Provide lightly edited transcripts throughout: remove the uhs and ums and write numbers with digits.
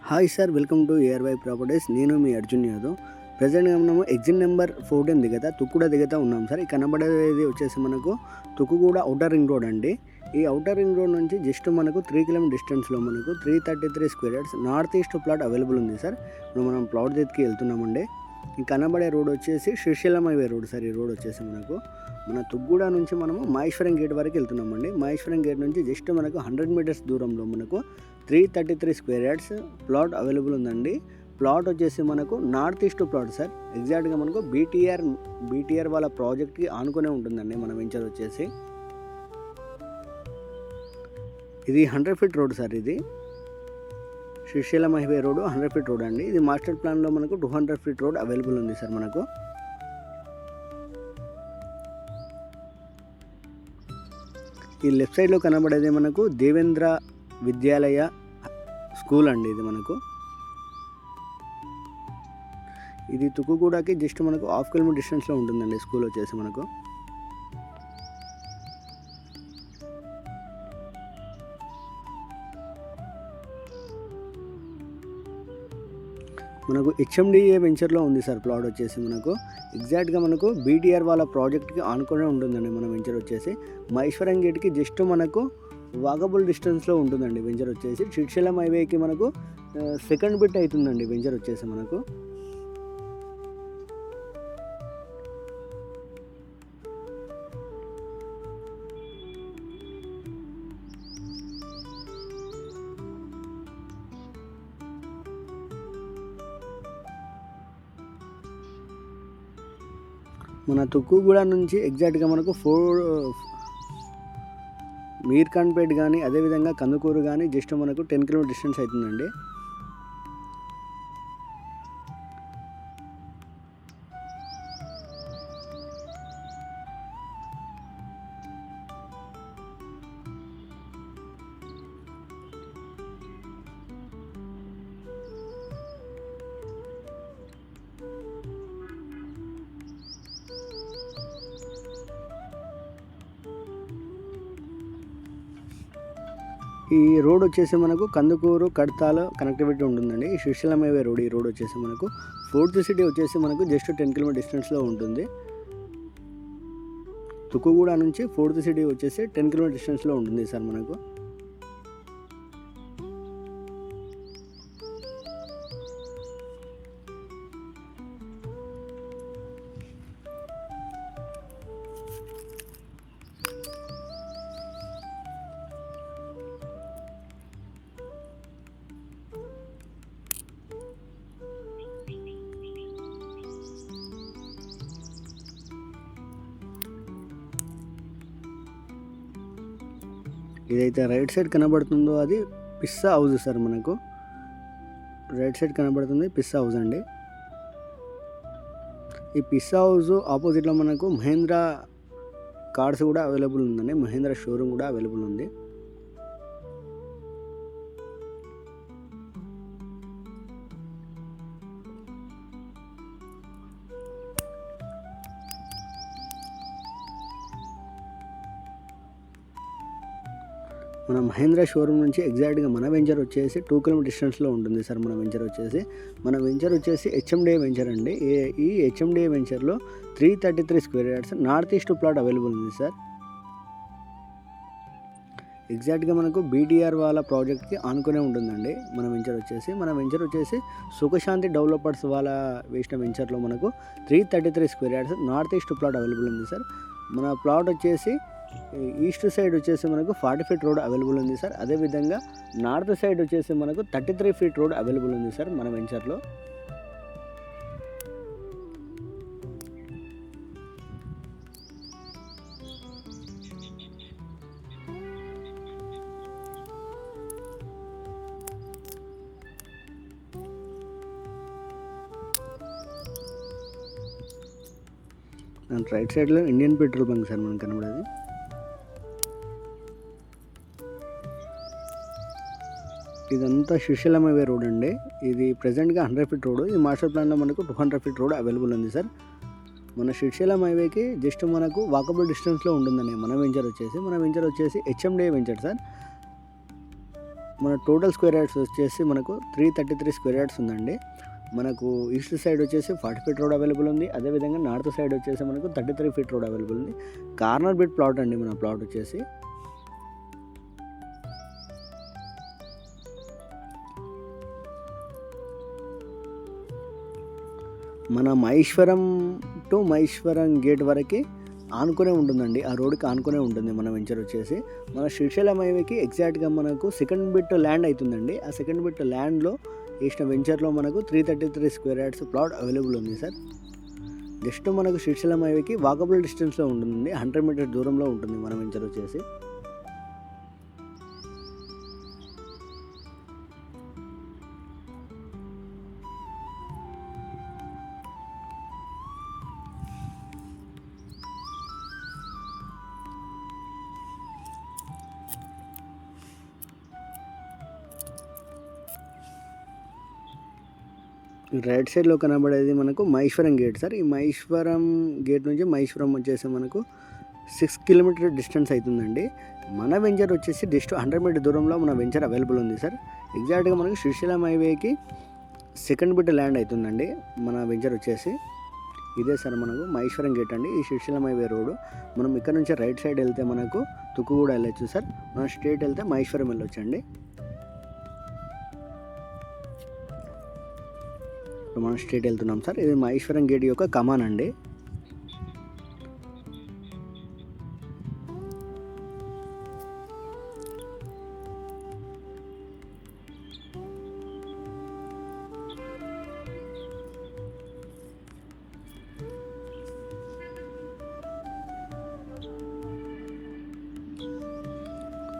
Hi sir, welcome to ARY properties. నేను మీ అర్జున్ యాదవ్. ప్రజెంట్గా మనము ఎగ్జిట్ నెంబర్ 14 దిగతా తుక్కుగూడ దిగతా ఉన్నాం సార్. ఈ కనబడేది వచ్చేసి మనకు తుక్కుగూడ అవుటర్ రింగ్ రోడ్ అండి. ఈ అవుటర్ రింగ్ రోడ్ నుంచి జస్ట్ మనకు 3 కిలోమీటర్ డిస్టెన్స్లో మనకు 333 square yards north east plot available ఉంది సార్. ఇప్పుడు మనం ప్లాట్ దగ్గరికి వెళ్తున్నామండి. ఈ కనబడే రోడ్ వచ్చేసి శ్రీశైలం హైవే రోడ్ సార్. ఈ రోడ్ వచ్చేసి మనకు మన తుక్కుగూడ నుంచి మనము మహేశ్వరం గేట్ వరకు వెళ్తున్నామండి. మహేశ్వరం గేట్ నుంచి జస్ట్ మనకు 100 మీటర్స్ దూరంలో మనకు 333 స్క్వేర్ యార్డ్స్ ప్లాట్ అవైలబుల్ ఉందండి. ప్లాట్ వచ్చేసి మనకు నార్త్ ఈస్ట్ ప్లాట్ సార్. ఎగ్జాక్ట్గా మనకు బీటీఆర్ వాళ్ళ ప్రాజెక్ట్కి ఆనుకునే ఉంటుందండి మన వెంచర్ వచ్చేసి. ఇది 100 ఫీట్ రోడ్ సార్. ఇది Srisailam highway road 100 feet road అండి. ఇది మాస్టర్ ప్లాన్లో మనకు 200 ఫీట్ రోడ్ అవైలబుల్ ఉంది సార్ మనకు. ఈ లెఫ్ట్ సైడ్లో కనబడేది మనకు దేవేంద్ర విద్యాలయ స్కూల్ అండి. ఇది మనకు ఇది తుక్కుగూడకి జస్ట్ మనకు 1/2 కిలోమీటర్ డిస్టెన్స్లో ఉంటుందండి స్కూల్ వచ్చేసి మనకు. మనకు హెచ్ఎండిఏ వెంచర్లో ఉంది సార్ ప్లాట్ వచ్చేసి మనకు. ఎగ్జాక్ట్గా మనకు బీటీఆర్ వాళ్ళ ప్రాజెక్ట్కి ఆనుకునే ఉంటుందండి మన వెంచర్ వచ్చేసి. మహేశ్వరం గేట్కి జస్ట్ మనకు వాకబుల్ డిస్టెన్స్లో ఉంటుందండి వెంచర్ వచ్చేసి. శ్రీశైలం హైవేకి మనకు సెకండ్ బిట్ అవుతుందండి వెంచర్ వచ్చేసి మనకు. మన తుక్కుగూడ నుంచి ఎగ్జాక్ట్గా మనకు మీర్ఖాన్పేట్ కానీ అదేవిధంగా కందుకూరు కానీ జస్ట్ మనకు 10 కిలోమీటర్ డిస్టెన్స్ అవుతుందండి. ఈ రోడ్ వచ్చేసి మనకు కందుకూరు కడతాల కనెక్టివిటీ ఉంటుందండి. ఈ శ్రీశైలం హైవే రోడ్. ఈ రోడ్ వచ్చేసి మనకు ఫోర్త్ సిటీ వచ్చేసి మనకు జస్ట్ 10 కిలోమీటర్ డిస్టెన్స్లో ఉంటుంది. తుక్కుగూడ నుంచి ఫోర్త్ సిటీ వచ్చేసి 10 కిలోమీటర్ డిస్టెన్స్లో ఉంటుంది సార్ మనకు. ఇదైతే రైట్ సైడ్ కనబడుతుందో అది పిస్సా హౌస్ సార్ మనకు. రైట్ సైడ్ కనబడుతుంది పిస్సా హౌస్ అండి. ఈ పిస్సా హౌస్ ఆపోజిట్లో మనకు మహేంద్ర కార్స్ కూడా అవైలబుల్ ఉందండి. మహేంద్ర షోరూమ్ కూడా అవైలబుల్ ఉంది. మన మహేంద్ర షోరూమ్ నుంచి ఎగ్జాక్ట్గా మన వెంచర్ వచ్చేసి 2 కిలోమీటర్ డిస్టెన్స్లో ఉంటుంది సార్. మన వెంచర్ వచ్చేసి హెచ్ఎండిఏ వెంచర్ అండి. ఈ హెచ్ఎండిఏ వెంచర్లో 333 square yards north east plot available ఉంది సార్. ఎగ్జాక్ట్గా మనకు బీటీఆర్ వాళ్ళ ప్రాజెక్ట్కి ఆనుకునే ఉంటుందండి మన వెంచర్ వచ్చేసి సుఖశాంతి డెవలపర్స్ వాళ్ళ వేసిన వెంచర్లో మనకు 333 square yards north east plot available ఉంది సార్. మన ప్లాట్ వచ్చేసి ఈస్ట్ సైడ్ వచ్చేసి మనకు 40 ఫీట్ రోడ్ అవైలబుల్ ఉంది సార్. అదేవిధంగా నార్త్ సైడ్ వచ్చేసి మనకు 33 ఫీట్ రోడ్ అవైలబుల్ ఉంది సార్ మన వెంచర్లో. రైట్ సైడ్లో ఇండియన్ పెట్రోల్ బంక్ సార్ మనకు కనబడేది. ఇదంతా శ్రీశైలం హైవే రోడ్ అండి. ఇది ప్రజెంట్గా 100 ఫీట్ రోడ్. ఈ మాస్టర్ ప్లాన్లో మనకు 200 ఫీట్ రోడ్ అవైలబుల్ ఉంది సార్. మన శ్రీశైలం హైవేకి జస్ట్ మనకు వాకబుల్ డిస్టెన్స్లో ఉంటుందండి మన వెంచర్ వచ్చేసి హెచ్ఎండిఏ వెంచర్ సార్. మన టోటల్ స్క్వేర్ యార్డ్స్ వచ్చేసి మనకు 333 స్క్వేర్ యార్డ్స్ ఉందండి. మనకు ఈస్ట్ సైడ్ వచ్చేసి 40 ఫీట్ రోడ్ అవైలబుల్ ఉంది. అదేవిధంగా నార్త్ సైడ్ వచ్చేసి మనకు 33 ఫీట్ రోడ్ అవైలబుల్ ఉంది. కార్నర్ బిట్ ప్లాట్ అండి మన ప్లాట్ వచ్చేసి. మన మహేశ్వరం గేట్ వరకు ఆనుకునే ఉంటుందండి. ఆ రోడ్కి ఆనుకునే ఉంటుంది మన వెంచర్ వచ్చేసి. మన శ్రీశైలం హైవేకి ఎగ్జాక్ట్గా మనకు సెకండ్ బిట్ ల్యాండ్ అవుతుందండి. ఆ సెకండ్ బిట్ ల్యాండ్లో వేసిన వెంచర్లో మనకు 333 స్క్వేర్ యార్డ్స్ ప్లాట్ అవైలబుల్ ఉంది సార్. జస్ట్ మనకు శ్రీశైలం హైవేకి వాకబుల్ డిస్టెన్స్లో ఉంటుందండి. 100 మీటర్స్ దూరంలో ఉంటుంది మన వెంచర్ వచ్చేసి. రైట్ సైడ్లో కనబడేది మనకు మహేశ్వరం గేట్ సార్. ఈ మహేశ్వరం గేట్ నుంచి మహేశ్వరం వచ్చేసి మనకు 6 కిలోమీటర్ డిస్టెన్స్ అవుతుందండి. మన వెంచర్ వచ్చేసి జస్ట్ 100 మీటర్ దూరంలో మన వెంచర్ అవైలబుల్ ఉంది సార్. ఎగ్జాక్ట్గా మనకు శ్రీశైలం హైవేకి సెకండ్ బిట్ ల్యాండ్ అవుతుందండి మన వెంచర్ వచ్చేసి. ఇదే సార్ మనకు మహేశ్వరం గేట్ అండి. ఈ శ్రీశైలం హైవే రోడ్డు మనం ఇక్కడ నుంచి రైట్ సైడ్ వెళ్తే మనకు తుక్కుగూడ వెళ్ళొచ్చు సార్. మనం స్ట్రేట్ వెళ్తే మహేశ్వరం వెళ్ళొచ్చు అండి. మనం స్ట్రేట్ వెళ్తున్నాం సార్. ఇది మహేశ్వరం గేట్ యొక్క కమాన్ అండి.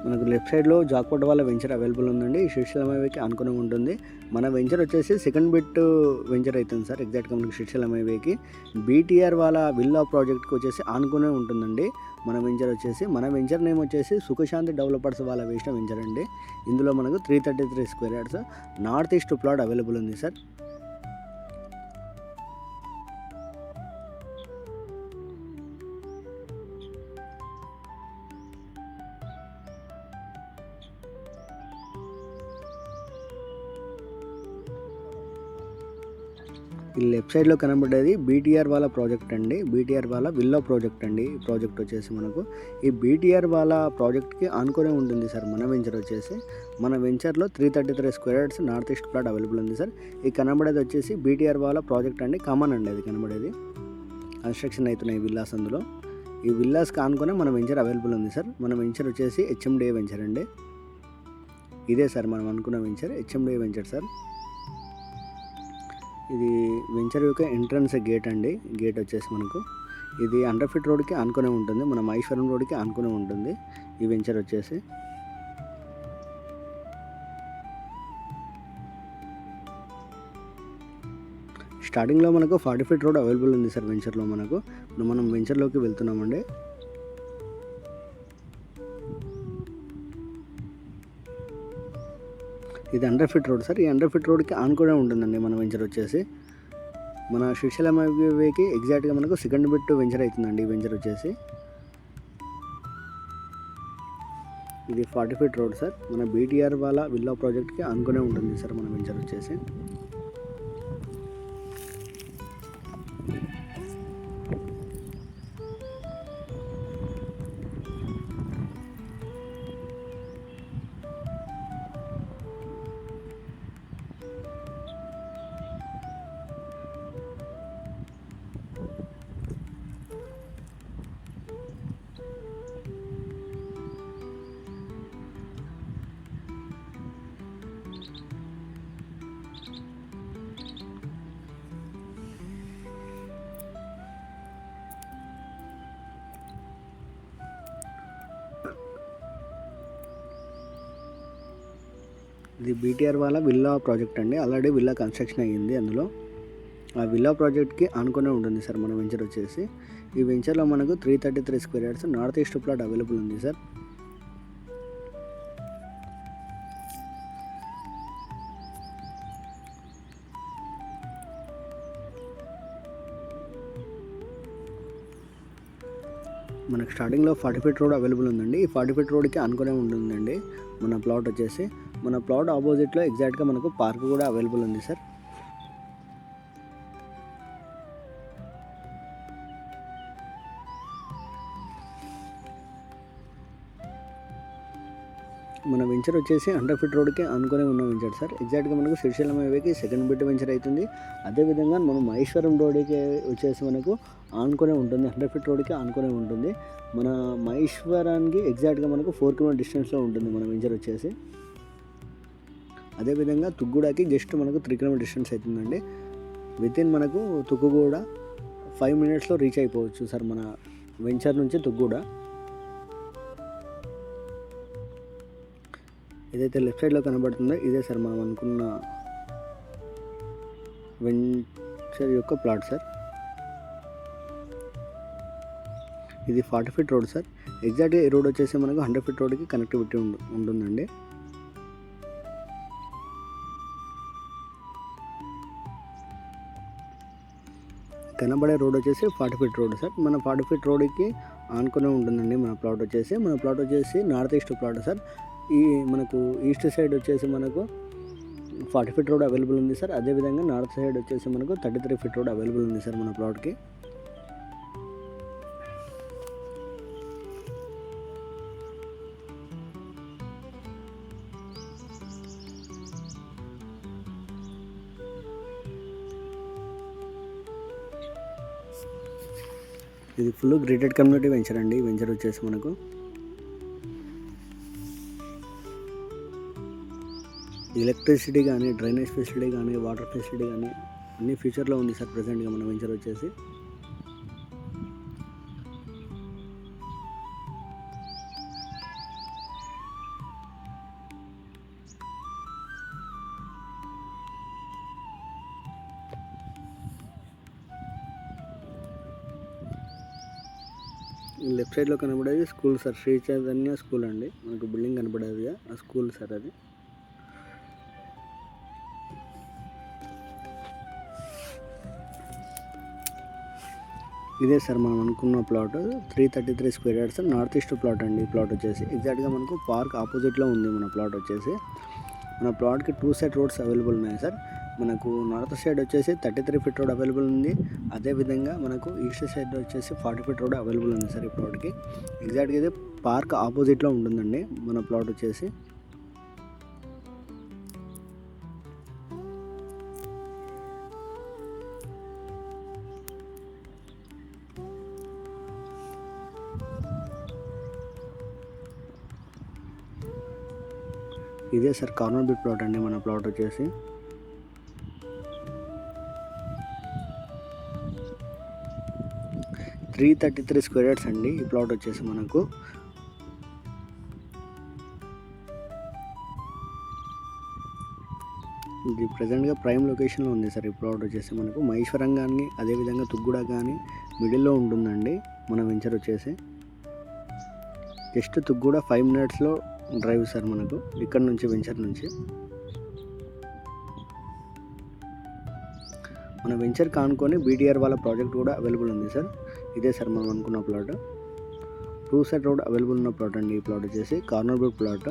మనకు లెఫ్ట్ సైడ్లో జాక్పాట్ వాళ్ళ వెంచర్ అవైలబుల్ ఉందండి. శ్రీశైలం హైవేకి ఆనుకుని ఉంటుంది. మన వెంచర్ వచ్చేసి సెకండ్ బిట్ వెంచర్ అవుతుంది సార్. ఎగ్జాక్ట్గా మనకు శ్రీశైలం హైవేకి బీటీఆర్ వాళ్ళ విల్లా ప్రాజెక్ట్కి వచ్చేసి ఆనుకునే ఉంటుందండి మన వెంచర్ వచ్చేసి. మన వెంచర్ నేమ్ వచ్చేసి సుఖశాంతి డెవలపర్స్ వాళ్ళ వేసిన వెంచర్ అండి. ఇందులో మనకు 333 square yards north east plot available ఉంది సార్. ఈ లెఫ్ట్ సైడ్లో కనబడేది బీటీఆర్ వాళ్ళ ప్రాజెక్ట్ అండి. బీటీఆర్ వాళ్ళ విల్లా ప్రాజెక్ట్ అండి. ఈ ప్రాజెక్ట్ వచ్చేసి మనకు ఈ బీటీఆర్ వాళ్ళ ప్రాజెక్ట్కి ఆనుకునే ఉంటుంది సార్ మన వెంచర్ వచ్చేసి. మన వెంచర్లో 333 square yards north east plot available ఉంది సార్. ఈ కనబడేది వచ్చేసి బీటీఆర్ వాళ్ళ ప్రాజెక్ట్ అండి. కామన్ అండి అది కనబడేది. కన్స్ట్రక్షన్ అవుతున్నాయి విల్లాస్ అందులో. ఈ విల్లాస్కి ఆనుకునే మన వెంచర్ అవైలబుల్ ఉంది సార్. మన వెంచర్ వచ్చేసి హెచ్ఎండిఏ వెంచర్ అండి. ఇదే సార్ మనం అనుకున్న వెంచర్ హెచ్ఎండిఏ వెంచర్ సార్. ఇది వెంచర్ యొక్క ఎంట్రన్స్ గేట్ అండి. గేట్ వచ్చేసి మనకు ఇది 100 ఫీట్ రోడ్కి ఆనుకునే ఉంటుంది. మన మహేశ్వరం రోడ్కి ఆనుకునే ఉంటుంది ఈ వెంచర్ వచ్చేసి. స్టార్టింగ్లో మనకు 40 ఫీట్ రోడ్ అవైలబుల్ ఉంది సార్ వెంచర్లో మనకు. ఇప్పుడు మనం వెంచర్లోకి వెళ్తున్నామండి. ఇది 100 ఫీట్ రోడ్ సార్. ఈ 100 ఫీట్ రోడ్కి ఆనుకునే ఉంటుందండి మన వెంచర్ వచ్చేసి. మన శ్రీశైలం హైవేకి ఎగ్జాక్ట్గా మనకు సెకండ్ బిట్ వెంచర్ అవుతుందండి ఈ వెంచర్ వచ్చేసి. ఇది 40 ఫీట్ రోడ్ సార్. మన బీటీఆర్ వాళ్ళ విల్లా ప్రాజెక్ట్కి ఆనుకునే ఉంటుంది సార్ మన వెంచర్ వచ్చేసి. ఇది బీటీఆర్ వాళ్ళ విల్లా ప్రాజెక్ట్ అండి. ఆల్రెడీ విల్లా కన్స్ట్రక్షన్ అయ్యింది అందులో. ఆ విల్లా ప్రాజెక్ట్కి ఆనుకునే ఉంటుంది సార్ మన వెంచర్ వచ్చేసి. ఈ వెంచర్లో మనకు 333 square yards north east plot available ఉంది సార్. మనకు స్టార్టింగ్లో 40 ఫీట్ రోడ్ అవైలబుల్ ఉందండి. ఈ 40 ఫీట్ రోడ్కి ఆనుకునే ఉంటుందండి మన ప్లాట్ వచ్చేసి. మన ప్లాట్ ఆపోజిట్లో ఎగ్జాక్ట్గా మనకు పార్క్ కూడా అవైలబుల్ ఉంది సార్. మన వెంచర్ వచ్చేసి 100 ఫీట్ రోడ్కి అనుకునే ఉన్న వెంచర్ సార్. ఎగ్జాక్ట్గా మనకు శ్రీశైలం హైవేకి సెకండ్ బిట్ వెంచర్ అవుతుంది. అదేవిధంగా మనం మహేశ్వరం రోడ్కి వచ్చేసి మనకు ఆనుకునే ఉంటుంది, 100 ఫీట్ రోడ్కి ఆనుకునే ఉంటుంది. మన మహేశ్వరానికి ఎగ్జాక్ట్గా మనకు 4 కిలోమీటర్ డిస్టెన్స్లో ఉంటుంది మన వెంచర్ వచ్చేసి. అదేవిధంగా తుక్కుగూడకి జస్ట్ మనకు 3 కిలోమీటర్ డిస్టెన్స్ అవుతుందండి. వితిన్ మనకు తుక్కుగూడ 5 మినిట్స్లో రీచ్ అయిపోవచ్చు సార్ మన వెంచర్ నుంచి తుక్కుగూడ. ఏదైతే లెఫ్ట్ సైడ్లో కనబడుతుందో ఇదే సార్ మనం అనుకున్న వెంచర్ యొక్క ప్లాట్ సార్. ఇది 40 ఫీట్ రోడ్ సార్. ఎగ్జాక్ట్గా ఈ రోడ్ వచ్చేసి మనకు 100 ఫీట్ రోడ్కి కనెక్టివిటీ ఉంటుందండి. కనబడే రోడ్ వచ్చేసి 40 ఫీట్ రోడ్ సార్. మన 40 ఫీట్ రోడ్కి ఆనుకునే ఉంటుందండి మన ప్లాట్ వచ్చేసి. మన ప్లాట్ వచ్చేసి నార్త్ ఈస్ట్ ప్లాట్ సార్. ఈ మనకు ఈస్ట్ సైడ్ వచ్చేసి మనకు 40 ఫీట్ రోడ్ అవైలబుల్ ఉంది సార్. అదేవిధంగా నార్త్ సైడ్ వచ్చేసి మనకు 33 ఫీట్ రోడ్ అవైలబుల్ ఉంది సార్ మన ప్లాట్కి. ఇది ఫుల్ గ్రేటెడ్ కమ్యూనిటీ వెంచర్ అండి. ఈ వెంచర్ వచ్చేసి మనకు ఎలక్ట్రిసిటీ కానీ, డ్రైనేజ్ ఫెసిలిటీ కానీ, వాటర్ ఫెసిలిటీ కానీ అన్ని ఫ్యూచర్లో ఉంది సార్ ప్రజెంట్గా మన వెంచర్ వచ్చేసి. లెఫ్ట్ సైడ్లో కనబడేది school sir, Sri Chaitanya school అండి. మనకు బిల్డింగ్ కనబడేది ఆ స్కూల్ సార్ అది. ఇదే సార్ మనం అనుకున్న plot 333 square yards north east plot అండి. ఈ ప్లాట్ వచ్చేసి ఎగ్జాక్ట్గా మనకు పార్క్ ఆపోజిట్లో ఉంది మన ప్లాట్ వచ్చేసి. మన ప్లాట్కి 2 సైడ్ రోడ్స్ అవైలబుల్ ఉన్నాయి సార్. మనకు నార్త్ సైడ్ వచ్చేసి 33 ఫీట్ రోడ్ అవైలబుల్ ఉంది. అదేవిధంగా మనకు ఈస్ట్ సైడ్ వచ్చేసి 40 ఫీట్ రోడ్ అవైలబుల్ ఉంది సార్ ఈ ప్లాట్కి. ఎగ్జాక్ట్గా ఇది పార్క్ ఆపోజిట్లో ఉంటుందండి మన ప్లాట్ వచ్చేసి. ఇదే సార్ కార్నర్ బిట్ ప్లాట్ అండి మన ప్లాట్ వచ్చేసి. త్రీ 33 స్క్వేర్ యార్డ్స్ అండి ఈ ప్లాట్ వచ్చేసి మనకు. ఇది ప్రజెంట్గా ప్రైమ్ లొకేషన్లో ఉంది సార్ ఈ ప్లాట్ వచ్చేసి మనకు. మహేశ్వరం కానీ అదేవిధంగా తుక్కుగూడ కానీ మిడిల్లో ఉంటుందండి మన వెంచర్ వచ్చేసి. జస్ట్ తుక్కుగూడ 5 మినిట్స్లో డ్రైవ్ సార్ మనకు ఇక్కడ నుంచి వెంచర్ నుంచి. మన వెంచర్ కానుకొని బీటీఆర్ వాళ్ళ ప్రాజెక్ట్ కూడా అవైలబుల్ ఉంది సార్. ఇదే సార్ మనం అనుకున్న ప్లాట్. 2 సైడ్ రోడ్ అవైలబుల్ ఉన్న ప్లాట్ అండి ఈ ప్లాట్ వచ్చేసి. Corner bit plot.